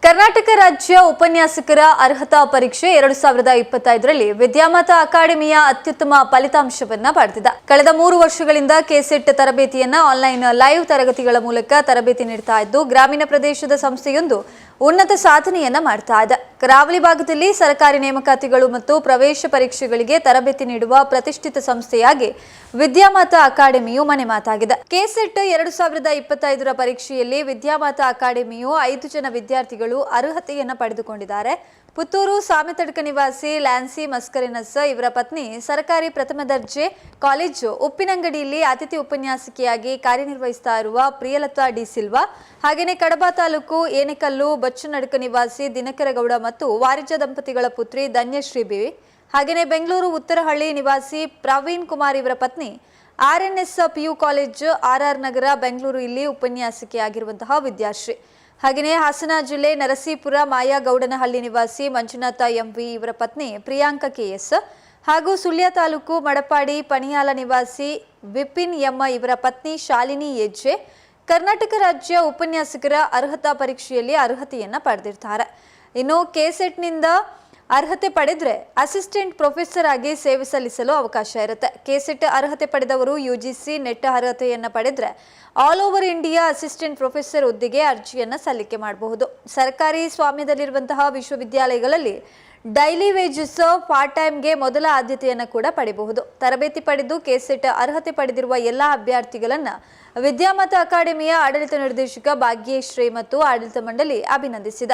ಕರ್ನಾಟಕ ರಾಜ್ಯ ಉಪನ್ಯಾಸಕರ ಅರ್ಹತಾ ಪರೀಕ್ಷೆ 2025ರಲ್ಲಿ ವಿದ್ಯಾಮಾತ ಅಕಾಡೆಮಿಯ ಅತ್ಯುತ್ತಮ ಫಲಿತಾಂಶವನ್ನ ಪಡೆದಿದೆ. ಕಳೆದ 3 ವರ್ಷಗಳಿಂದ ಕೆಸೆಟ್ ತರಬೇತಿಯನ್ನ ಆನ್ಲೈನ್ ಲೈವ್ ತರಗತಿಗಳ ಮೂಲಕ ತರಬೇತಿ ನೀಡುತ್ತಾ ಇದ್ದು ಗ್ರಾಮೀಣ ಪ್ರದೇಶದ ಸಂಸ್ಥೆಯೊಂದು ಉನ್ನತ ಸಾಧನೆಯನ್ನ ಮಾಡ್ತಾ ಇದೆ. ಕರಾವಳಿ ಭಾಗದಲ್ಲಿ ಸರ್ಕಾರಿ ನೇಮಕಾತಿಗಳು ಮತ್ತು ಪ್ರವೇಶ ಪರೀಕ್ಷೆಗಳಿಗೆ ತರಬೇತಿ ನೀಡುವ ಪ್ರತಿಷ್ಠಿತ ಸಂಸ್ಥೆಯಾಗಿ ವಿದ್ಯಾಮಾತ ಅಕಾಡೆಮಿಯು ಮನೆ ಮಾತಾಗಿದೆ. ಕೆಸೆಟ್ 2025ರ ಪರೀಕ್ಷೆಯಲ್ಲಿ ವಿದ್ಯಾಮಾತ ಅಕಾಡೆಮಿಯು 5 ಜನ ವಿದ್ಯಾರ್ಥಿಗಳು ಅರ್ಹತೆಯನ್ನ ಪಡೆದುಕೊಂಡಿದ್ದಾರೆ. ಪುತ್ತೂರು ಸಾಮೆತಡ್ಕ ನಿವಾಸಿ ಲ್ಯಾನ್ಸಿ ಮಸ್ಕರಿನಸ್ ಇವರ ಪತ್ನಿ ಸರ್ಕಾರಿ ಪ್ರಥಮ ದರ್ಜೆ ಕಾಲೇಜು ಉಪ್ಪಿನಂಗಡಿಯಲ್ಲಿ ಅತಿಥಿ ಉಪನ್ಯಾಸಕಿಯಾಗಿ ಕಾರ್ಯನಿರ್ವಹಿಸ್ತಾ ಇರುವ ಪ್ರಿಯಲತಾ ಡಿ ಸಿಲ್ವಾ, ಹಾಗೆಯೇ ಕಡಬ ತಾಲೂಕು ಏನೆಕಲ್ಲು ಬಚ್ಚನಡ್ಕ ನಿವಾಸಿ ದಿನಕರಗೌಡ ಮತ್ತು ವಾರಿಜ ದಂಪತಿಗಳ ಪುತ್ರಿ ಧನ್ಯಶ್ರೀ ಬಿವಿ, ಹಾಗೆಯೇ ಬೆಂಗಳೂರು ಉತ್ತರಹಳ್ಳಿ ನಿವಾಸಿ ಪ್ರವೀಣ್ ಕುಮಾರ್ ಇವರ ಪತ್ನಿ ಆರ್ಎನ್ಎಸ್ ಪಿಯು ಕಾಲೇಜು ಆರ್ಆರ್ ನಗರ ಬೆಂಗಳೂರು ಇಲ್ಲಿ ಉಪನ್ಯಾಸಕಿಯಾಗಿರುವಂತಹ ವಿದ್ಯಾಶ್ರೀ, ಹಾಗೆಯೇ ಹಾಸನ ಜಿಲ್ಲೆ ನರಸೀಪುರ ಮಾಯಾಗೌಡನಹಳ್ಳಿ ನಿವಾಸಿ ಮಂಜುನಾಥ ಎಂವಿ ಇವರ ಪತ್ನಿ ಪ್ರಿಯಾಂಕಾ ಕೆಎಸ್, ಹಾಗೂ ಸುಳ್ಯ ತಾಲೂಕು ಮಡಪಾಡಿ ಪಣಿಯಾಲ ನಿವಾಸಿ ವಿಪಿನ್ ಎಂ ಇವರ ಪತ್ನಿ ಶಾಲಿನಿ ಎಜ್ಜೆ ಕರ್ನಾಟಕ ರಾಜ್ಯ ಉಪನ್ಯಾಸಕರ ಅರ್ಹತಾ ಪರೀಕ್ಷೆಯಲ್ಲಿ ಅರ್ಹತೆಯನ್ನ ಪಡೆದಿರ್ತಾರೆ. ಇನ್ನು ಕೆಸೆಟ್ನಿಂದ ಅರ್ಹತೆ ಪಡೆದ್ರೆ ಅಸಿಸ್ಟೆಂಟ್ ಪ್ರೊಫೆಸರ್ ಆಗಿ ಸೇವೆ ಸಲ್ಲಿಸಲು ಅವಕಾಶ ಇರುತ್ತೆ. ಕೆಸೆಟ್ ಅರ್ಹತೆ ಪಡೆದವರು ಯುಜಿಸಿ ನೆಟ್ ಅರ್ಹತೆಯನ್ನ ಪಡೆದ್ರೆ all over India assistant professor ಹುದ್ದೆಗೆ ಅರ್ಜಿಯನ್ನ ಸಲ್ಲಿಕೆ ಮಾಡಬಹುದು. ಸರ್ಕಾರಿ ಸ್ವಾಮ್ಯದಲ್ಲಿರುವಂತಹ ವಿಶ್ವವಿದ್ಯಾಲಯಗಳಲ್ಲಿ ಡೈಲಿ ವೇಜಸ್ ಪಾರ್ಟ್ ಟೈಮ್ಗೆ ಮೊದಲ ಆದ್ಯತೆಯನ್ನು ಕೂಡ ಪಡೆಯಬಹುದು. ತರಬೇತಿ ಪಡೆದು ಕೆಸೆಟ್ ಅರ್ಹತೆ ಪಡೆದಿರುವ ಎಲ್ಲ ಅಭ್ಯರ್ಥಿಗಳನ್ನ ವಿದ್ಯಾಮಾತ ಅಕಾಡೆಮಿಯ ಆಡಳಿತ ನಿರ್ದೇಶಕ ಭಾಗ್ಯಶ್ರೀ ಮತ್ತು ಆಡಳಿತ ಮಂಡಳಿ ಅಭಿನಂದಿಸಿದ.